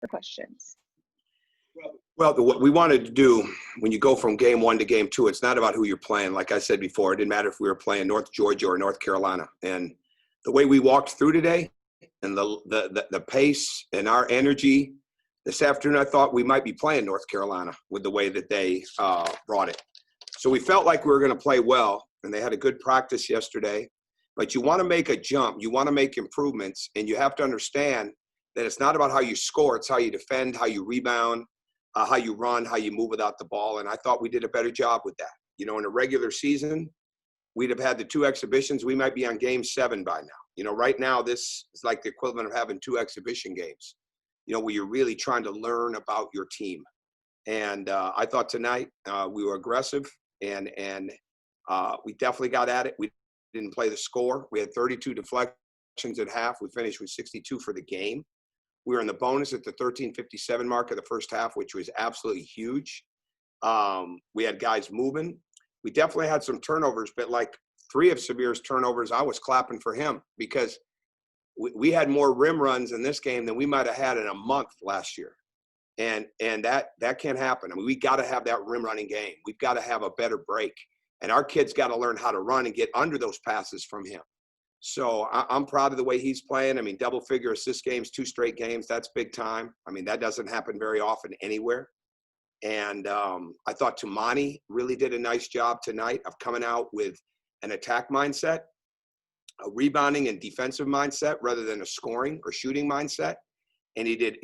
for questions. Well, what we wanted to do when you go from game one to game two, it's not about who you're playing. Like I said before, it didn't matter if we were playing North Georgia or North Carolina. And the way we walked through today and the pace and our energy this afternoon, I thought we might be playing North Carolina with the way that they brought it. So we felt like we were going to play well, and they had a good practice yesterday. But you want to make a jump. You want to make improvements, and you have to understand that it's not about how you score. It's how you defend, how you rebound, how you run, how you move without the ball. And I thought we did a better job with that. You know, in a regular season, we'd have had the 2 exhibitions. We might be on game 7 by now. You know, right now, this is like the equivalent of having 2 exhibition games, you know, where you're really trying to learn about your team. And I thought tonight we were aggressive and we definitely got at it. We didn't play the score. We had 32 deflections at half. We finished with 62 for the game. We were in the bonus at the 13:57 mark of the first half, which was absolutely huge. We had guys moving. We definitely had some turnovers, but like 3 of Samir's turnovers, I was clapping for him because we had more rim runs in this game than we might have had in a month last year. And that can't happen. I mean, we got to have that rim running game. We've got to have a better break. And our kids got to learn how to run and get under those passes from him. So I'm proud of the way he's playing. I mean, double-figure assist games, 2 straight games, that's big time. I mean, that doesn't happen very often anywhere. And I thought Tumani really did a nice job tonight of coming out with an attack mindset, a rebounding and defensive mindset rather than a scoring or shooting mindset. And he did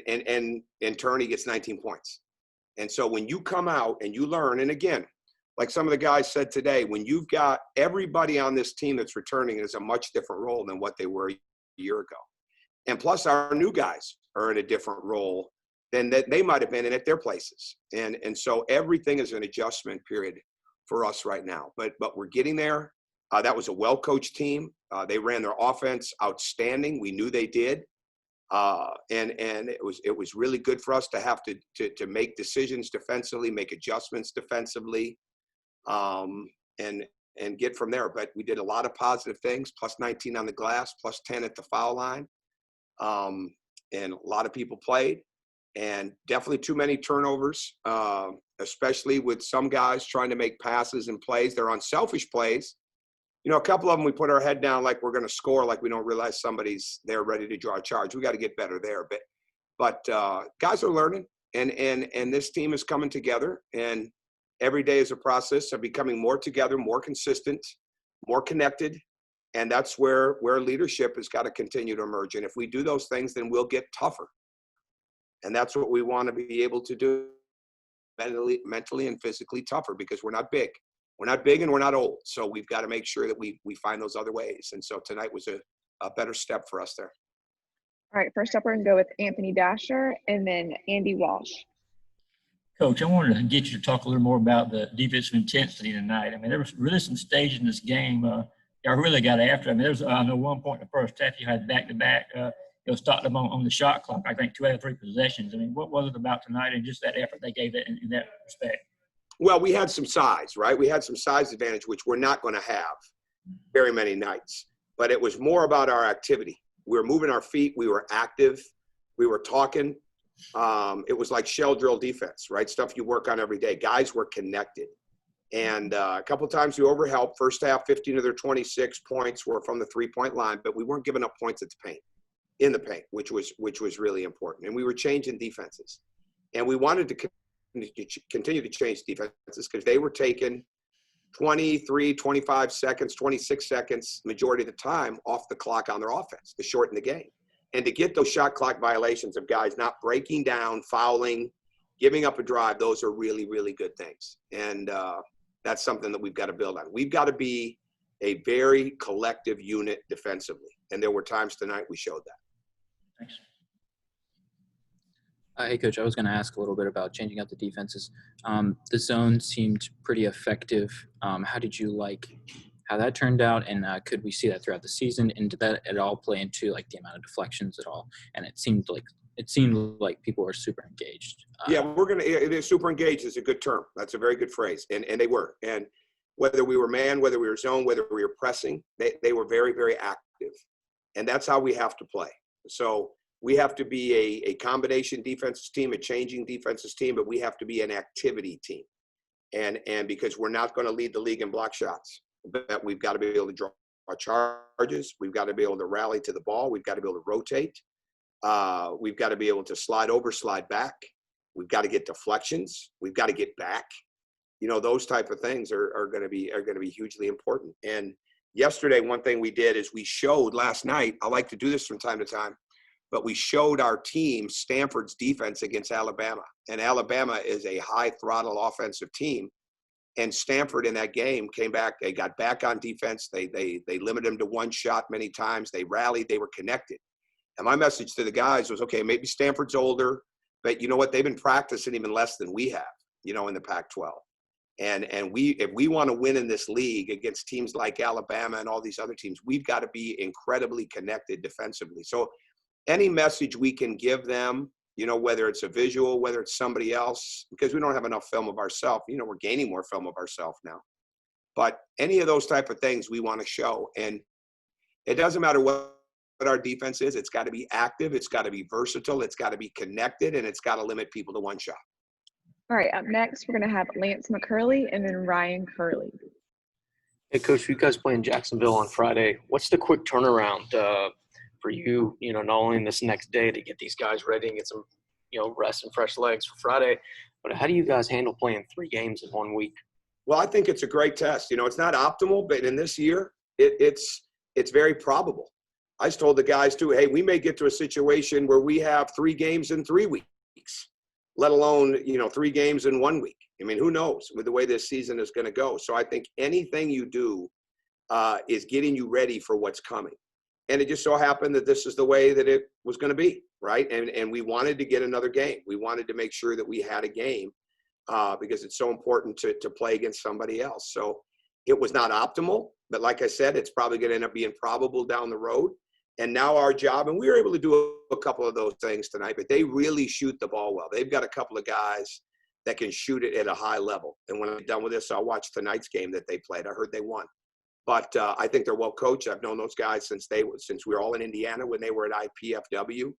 and in turn, he gets 19 points. And so when you come out and you learn, and again, like some of the guys said today, when you've got everybody on this team that's returning is a much different role than what they were a year ago. And plus our new guys are in a different role than that they might have been in at their places. And so everything is an adjustment period for us right now. But we're getting there. That was a well-coached team. They ran their offense outstanding. We knew they did. And it was really good for us to have to make decisions defensively, make adjustments defensively. And get from there. But we did a lot of positive things, plus 19 on the glass, plus 10 at the foul line. And a lot of people played, and definitely too many turnovers, especially with some guys trying to make passes and plays. They're unselfish plays. You know, a couple of them, we put our head down like we're going to score, like we don't realize somebody's there ready to draw a charge. We got to get better there. But guys are learning, and this team is coming together, and every day is a process of becoming more together, more consistent, more connected. And that's where leadership has got to continue to emerge. And if we do those things, then we'll get tougher. And that's what we want to be able to do, mentally and physically tougher, because we're not big. We're not big and we're not old. So we've got to make sure that we find those other ways. And so tonight was a better step for us there. All right, first up, we're going to go with Anthony Dasher and then Andy Walsh. Coach, I wanted to get you to talk a little more about the defensive intensity tonight. I mean, there was really some stages in this game. Y'all really got after it. I mean, there was, I know, one point in the first half you had back-to-back. Stopped them on the shot clock, I think 2 out of 3 possessions. I mean, what was it about tonight and just that effort they gave it in that respect? Well, we had some size, right? We had some size advantage, which we're not going to have very many nights. But it was more about our activity. We were moving our feet. We were active. We were talking. It was like shell drill defense, right? Stuff you work on every day. Guys were connected. And a couple of times we overhelped. First half, 15 of their 26 points were from the 3-point line, but we weren't giving up points at the paint, in the paint, which was really important. And we were changing defenses. And we wanted to continue to change defenses because they were taking 23, 25 seconds, 26 seconds, majority of the time, off the clock on their offense to shorten the game. And to get those shot clock violations of guys not breaking down, fouling, giving up a drive, those are really, really good things. And that's something that we've got to build on. We've got to be a very collective unit defensively. And there were times tonight we showed that. Thanks. Hey, Coach, I was going to ask a little bit about changing up the defenses. The zone seemed pretty effective. How did you like how that turned out, and could we see that throughout the season? And did that at all play into like the amount of deflections at all? And it seemed like people were super engaged. Yeah, it is super engaged is a good term. That's a very good phrase, and they were. And whether we were man, whether we were zone, whether we were pressing, they were very, very active, and that's how we have to play. So We have to be a combination defensive team, a changing defensive team, but we have to be an activity team. And because we're not going to lead the league in block shots, but we've got to be able to draw charges. We've got to be able to rally to the ball. We've got to be able to rotate. We've got to be able to slide over, slide back. We've got to get deflections. We've got to get back. Those type of things are going to be hugely important. And yesterday, one thing we did is we showed last night. I like to do this from time to time, but we showed our team Stanford's defense against Alabama, and Alabama is a high throttle offensive team. And Stanford in that game came back. They got back on defense. They limited them to one shot many times. They rallied. They were connected. And my message to the guys was, okay, maybe Stanford's older, but you know what? They've been practicing even less than we have, in the Pac-12. And if we want to win in this league against teams like Alabama and all these other teams, we've got to be incredibly connected defensively. So any message we can give them, whether it's a visual, whether it's somebody else, because we don't have enough film of ourselves, we're gaining more film of ourselves now. But any of those type of things we want to show. And it doesn't matter what our defense is. It's got to be active. It's got to be versatile. It's got to be connected, and it's got to limit people to one shot. All right, up next, we're going to have Lance McCurley and then Ryan Curley. Hey, Coach, you guys play in Jacksonville on Friday. What's the quick turnaround for you, not only in this next day to get these guys ready and get some, rest and fresh legs for Friday, but how do you guys handle playing 3 games in 1 week? Well, I think it's a great test. It's not optimal, but in this year, it's very probable. I just told the guys too, hey, we may get to a situation where we have 3 games in 3 weeks, let alone, 3 games in 1 week. I mean, who knows with the way this season is going to go. So I think anything you do is getting you ready for what's coming. And it just so happened that this is the way that it was going to be, right? And we wanted to get another game. We wanted to make sure that we had a game because it's so important to play against somebody else. So it was not optimal, but like I said, it's probably going to end up being probable down the road. And now our job, and we were able to do a couple of those things tonight, but they really shoot the ball well. They've got a couple of guys that can shoot it at a high level. And when I'm done with this, I'll watch tonight's game that they played. I heard they won. But I think they're well coached. I've known those guys since we were all in Indiana when they were at IPFW,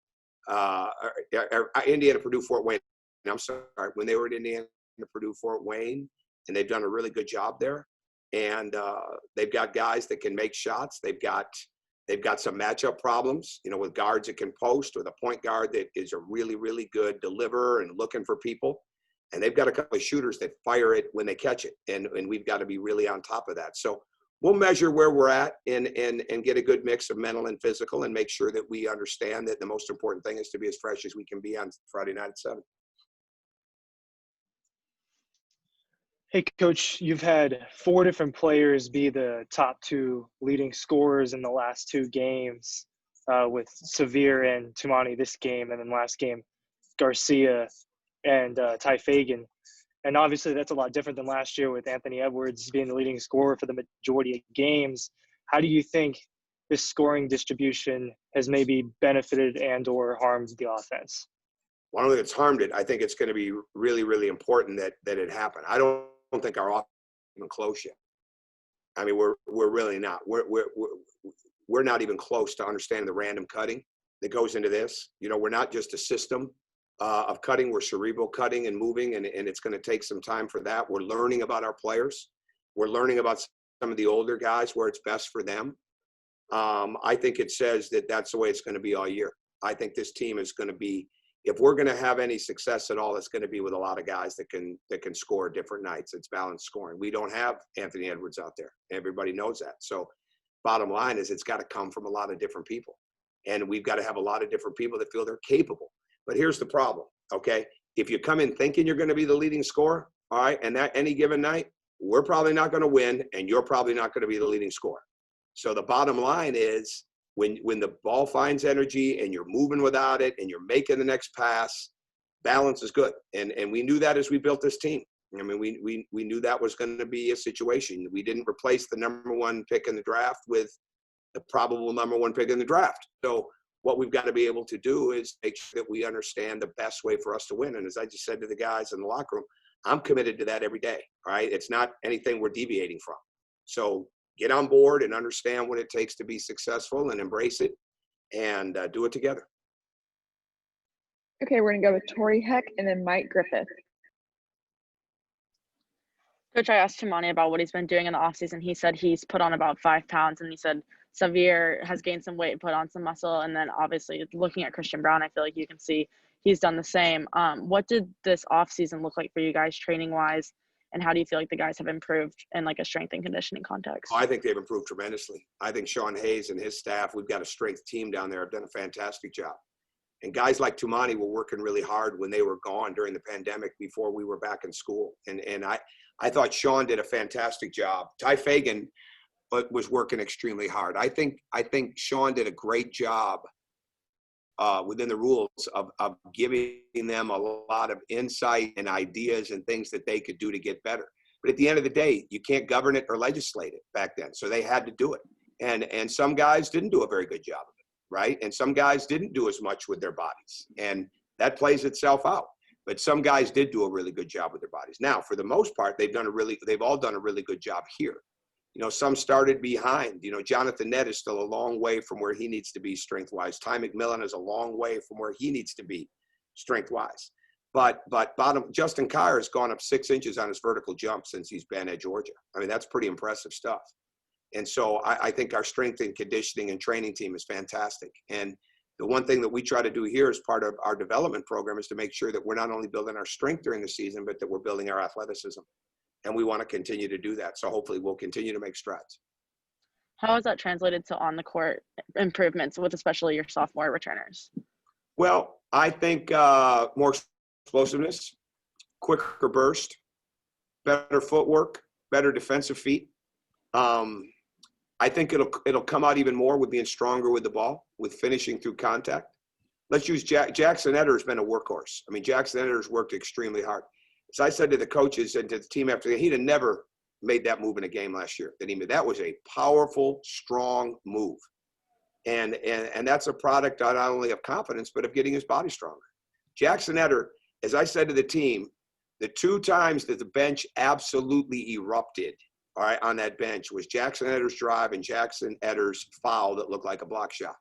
Indiana, Purdue, Fort Wayne. I'm sorry, when they were at Indiana, Purdue, Fort Wayne, and they've done a really good job there. And they've got guys that can make shots. They've got some matchup problems, with guards that can post, with a point guard that is a really, really good deliverer and looking for people. And they've got a couple of shooters that fire it when they catch it. And we've got to be really on top of that. So we'll measure where we're at and get a good mix of mental and physical and make sure that we understand that the most important thing is to be as fresh as we can be on Friday night at 7. Hey, Coach, you've had 4 different players be the top 2 leading scorers in the last 2 games with Severe and Tumani this game, and then last game, Garcia and Ty Fagan. And obviously that's a lot different than last year with Anthony Edwards being the leading scorer for the majority of games. How do you think this scoring distribution has maybe benefited and or harmed the offense? Well, I don't think it's harmed it. I think it's going to be really, really important that it happened. I don't think our offense is even close yet. I mean, we're really not. We're not even close to understanding the random cutting that goes into this. We're not just a system of cutting. We're cerebral cutting and moving, and it's going to take some time for that. We're learning about our players. We're learning about some of the older guys where it's best for them. I think it says that that's the way it's going to be all year. I think this team is going to be, if we're going to have any success at all, it's going to be with a lot of guys that can score different nights. It's balanced scoring. We don't have Anthony Edwards out there. Everybody knows that. So bottom line is it's got to come from a lot of different people. And we've got to have a lot of different people that feel they're capable. But here's the problem, okay? If you come in thinking you're going to be the leading scorer, all right, and that any given night, we're probably not going to win, and you're probably not going to be the leading scorer. So the bottom line is when the ball finds energy and you're moving without it and you're making the next pass, balance is good. And we knew that as we built this team. I mean, we knew that was going to be a situation. We didn't replace the number 1 pick in the draft with the probable number 1 pick in the draft. So what we've got to be able to do is make sure that we understand the best way for us to win. And as I just said to the guys in the locker room, I'm committed to that every day, all right? It's not anything we're deviating from. So get on board and understand what it takes to be successful and embrace it and do it together. Okay, we're gonna go with Tori Heck and then Mike Griffith. Coach, I asked Timani about what he's been doing in the offseason. He said he's put on about 5 pounds, and he said Xavier has gained some weight, put on some muscle, and then obviously looking at Christian Brown, I feel like you can see he's done the same. What did this offseason look like for you guys training-wise, and how do you feel like the guys have improved in like a strength and conditioning context? I think they've improved tremendously. I think Sean Hayes and his staff, we've got a strength team down there, have done a fantastic job. And guys like Tumani were working really hard when they were gone during the pandemic before we were back in school. And I thought Sean did a fantastic job. Ty Fagan was working extremely hard. I think Sean did a great job within the rules of giving them a lot of insight and ideas and things that they could do to get better. But at the end of the day, you can't govern it or legislate it back then. So they had to do it. And some guys didn't do a very good job of it, right? And some guys didn't do as much with their bodies. And that plays itself out. But some guys did do a really good job with their bodies. Now, for the most part, they've all done a really good job here. You know, some started behind. You know, Jonathan Nett is still a long way from where he needs to be strength-wise. Ty McMillan is a long way from where he needs to be strength-wise. But Justin Kier has gone up 6 inches on his vertical jump since he's been at Georgia. I mean, that's pretty impressive stuff. And so I think our strength and conditioning and training team is fantastic. And the one thing that we try to do here as part of our development program is to make sure that we're not only building our strength during the season, but that we're building our athleticism. And we want to continue to do that. So hopefully we'll continue to make strides. How has that translated to on the court improvements with especially your sophomore returners? Well, I think more explosiveness, quicker burst, better footwork, better defensive feet. I think it'll come out even more with being stronger with the ball, with finishing through contact. Let's use Jackson Etter has been a workhorse. I mean, Jackson Etter has worked extremely hard. As I said to the coaches and to the team after, he'd have never made that move in a game last year. That was a powerful, strong move. And that's a product not only of confidence, but of getting his body stronger. Jackson Etter, as I said to the team, the 2 times that the bench absolutely erupted, all right, on that bench was Jackson Etter's drive and Jackson Etter's foul that looked like a block shot.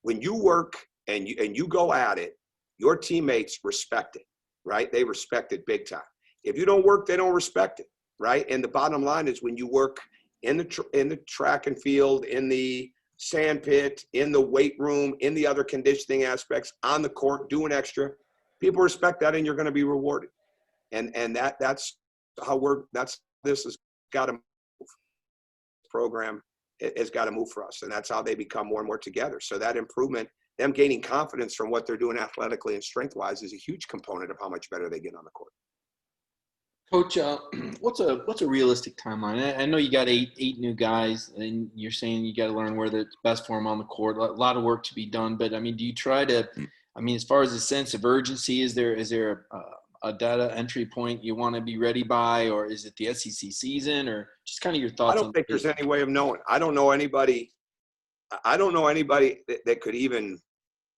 When you work and you go at it, your teammates respect it, right? They respect it big time. If you don't work, they don't respect it, right? And the bottom line is when you work in the track and field, in the sand pit, in the weight room, in the other conditioning aspects, on the court, doing extra, people respect that and you're going to be rewarded. And that's how this has got to move. Program has got to move for us, and that's how they become more and more together. So that improvement, them gaining confidence from what they're doing athletically and strength-wise, is a huge component of how much better they get on the court. Coach, what's a realistic timeline? I know you got eight new guys, and you're saying you got to learn where it's best for them on the court. A lot of work to be done, but I mean, do you try to? I mean, as far as a sense of urgency, is there a data entry point you want to be ready by, or is it the SEC season, or just kind of your thoughts? I don't think there's any way of knowing. I don't know anybody that could even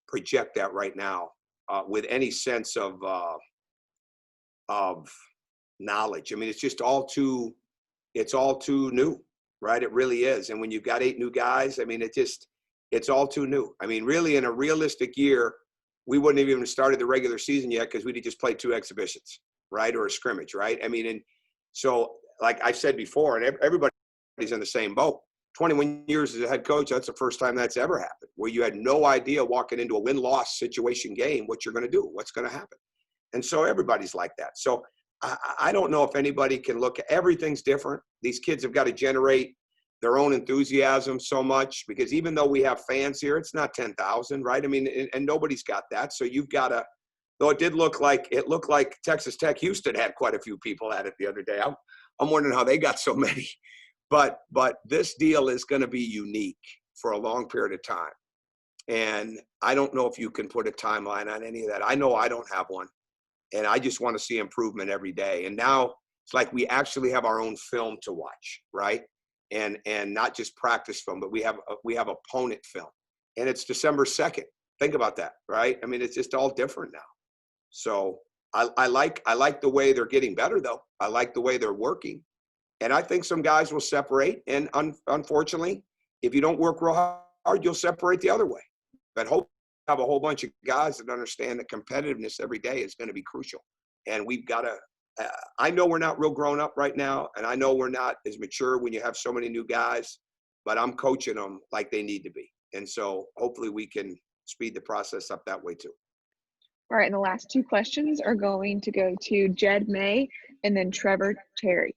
project that right now with any sense of knowledge. I mean, it's just all too new, right? It really is. And when you've got 8 new guys, I mean, it's all too new. I mean, really, in a realistic year, we wouldn't have even started the regular season yet because we'd have just played 2 exhibitions, right? Or a scrimmage, right? I mean, and so like I said before, and everybody's in the same boat. 21 years as a head coach, that's the first time that's ever happened, where you had no idea walking into a win-loss situation game what you're going to do, what's going to happen. And so everybody's like that. So I don't know if anybody can look at everything's different. These kids have got to generate their own enthusiasm so much, because even though we have fans here, it's not 10,000, right? I mean, and nobody's got that. So you've got to, though it looked like Texas Tech Houston had quite a few people at it the other day. I'm wondering how they got so many. But this deal is going to be unique for a long period of time. And I don't know if you can put a timeline on any of that. I know I don't have one. And I just want to see improvement every day. And now it's like we actually have our own film to watch, right? And not just practice film, but we have opponent film. And it's December 2nd. Think about that, right? I mean, it's just all different now. So I like the way they're getting better, though. I like the way they're working. And I think some guys will separate. And unfortunately, if you don't work real hard, you'll separate the other way. But have a whole bunch of guys that understand that competitiveness every day is going to be crucial. And we've got to, I know we're not real grown up right now, and I know we're not as mature when you have so many new guys, but I'm coaching them like they need to be. And so hopefully we can speed the process up that way too. All right, and the last two questions are going to go to Jed May and then Trevor Terry.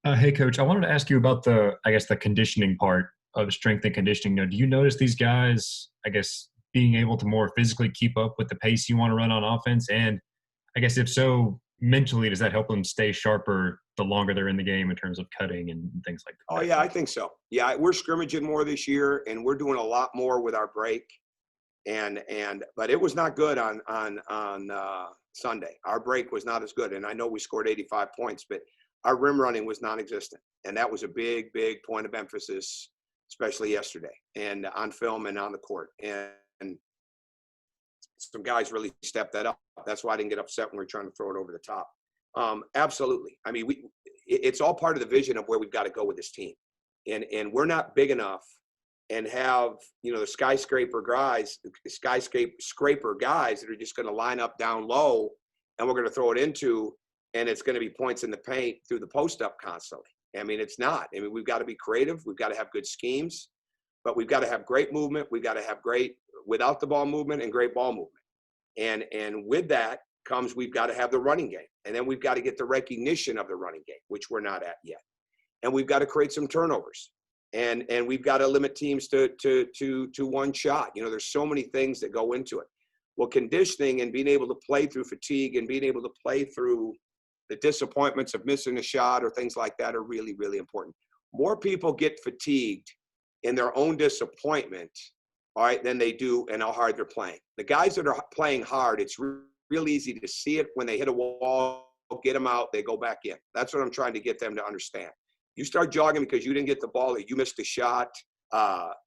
Hey, Coach, I wanted to ask you about the conditioning part of strength and conditioning. Now, do you notice these guys, being able to more physically keep up with the pace you want to run on offense? And I guess if so, mentally, does that help them stay sharper the longer they're in the game in terms of cutting and things like that? Oh, yeah, I think so. Yeah, we're scrimmaging more this year, and we're doing a lot more with our break. But it was not good on Sunday. Our break was not as good, and I know we scored 85 points, but our rim running was non-existent, and that was a big point of emphasis, especially yesterday, and on film and on the court. And some guys really stepped that up. That's why I didn't get upset when we were trying to throw it over the top. Absolutely. I mean, it's all part of the vision of where we've got to go with this team, and we're not big enough and have, the skyscraper guys that are just going to line up down low, and we're going to throw it into, and it's going to be points in the paint through the post up constantly. I mean, it's not. I mean, we've got to be creative. We've got to have good schemes, but we've got to have great movement. We've got to have great without the ball movement and great ball movement. And with that comes, we've got to have the running game. And then we've got to get the recognition of the running game, which we're not at yet. And we've got to create some turnovers. And we've got to limit teams to one shot. There's so many things that go into it. Well, conditioning and being able to play through fatigue and being able to play through the disappointments of missing a shot or things like that are really, really important. More people get fatigued in their own disappointment, all right, than they do in how hard they're playing. The guys that are playing hard, it's real easy to see it when they hit a wall, get them out, they go back in. That's what I'm trying to get them to understand. You start jogging because you didn't get the ball, or you missed a shot,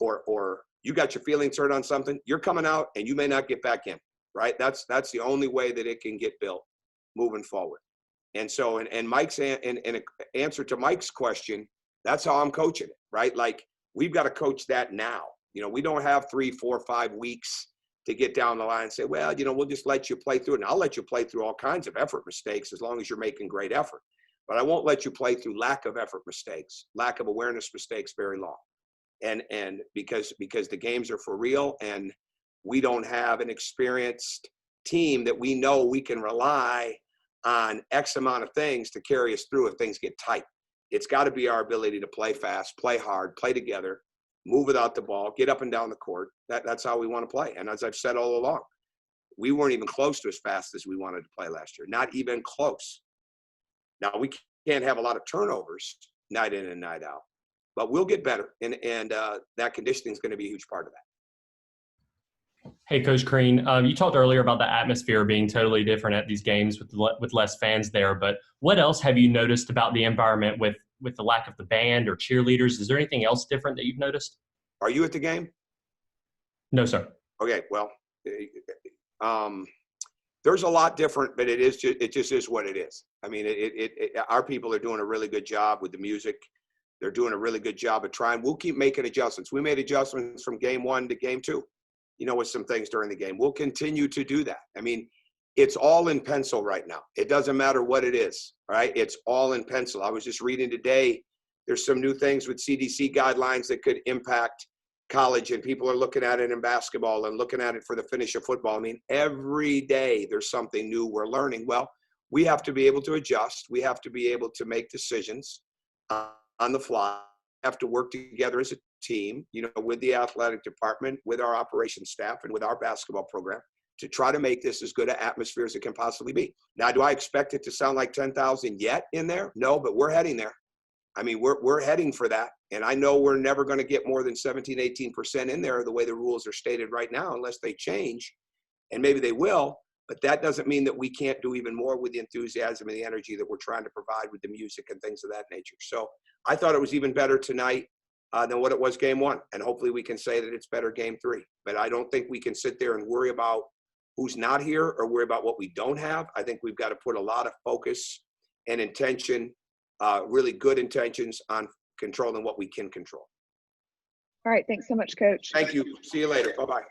or you got your feelings hurt on something, you're coming out and you may not get back in, right? That's the only way that it can get built moving forward. And so, and Mike's in answer to Mike's question, that's how I'm coaching it, right? Like, we've got to coach that now. We don't have 3, 4, 5 weeks to get down the line and say, well, we'll just let you play through it. And I'll let you play through all kinds of effort mistakes as long as you're making great effort. But I won't let you play through lack of effort mistakes, lack of awareness mistakes very long. And because the games are for real, and we don't have an experienced team that we know we can rely on X amount of things to carry us through if things get tight. It's got to be our ability to play fast, play hard, play together, move without the ball, get up and down the court. That's how we want to play. And as I've said all along, we weren't even close to as fast as we wanted to play last year. Not even close. Now, we can't have a lot of turnovers night in and night out, but we'll get better. And that conditioning is going to be a huge part of that. Hey, Coach Crean, you talked earlier about the atmosphere being totally different at these games with less fans there, but what else have you noticed about the environment with the lack of the band or cheerleaders? Is there anything else different that you've noticed? Are you at the game? No, sir. Okay, well, there's a lot different, but it just is what it is. I mean, our people are doing a really good job with the music. They're doing a really good job of trying. We'll keep making adjustments. We made adjustments from game 1 to game 2. With some things during the game. We'll continue to do that. I mean, it's all in pencil right now. It doesn't matter what it is, right? It's all in pencil. I was just reading today, there's some new things with CDC guidelines that could impact college, and people are looking at it in basketball and looking at it for the finish of football. I mean, every day there's something new we're learning. Well, we have to be able to adjust. We have to be able to make decisions on the fly. We have to work together as a team, with the athletic department, with our operations staff, and with our basketball program to try to make this as good an atmosphere as it can possibly be. Now, do I expect it to sound like 10,000 yet in there? No, but we're heading there. I mean, we're heading for that. And I know we're never going to get more than 17, 18% in there the way the rules are stated right now, unless they change. And maybe they will, but that doesn't mean that we can't do even more with the enthusiasm and the energy that we're trying to provide with the music and things of that nature. So I thought it was even better tonight than what it was game 1. And hopefully we can say that it's better game 3. But I don't think we can sit there and worry about who's not here or worry about what we don't have. I think we've got to put a lot of focus and intention, really good intentions on controlling what we can control. All right. Thanks so much, Coach. Thank you. See you later. Bye-bye.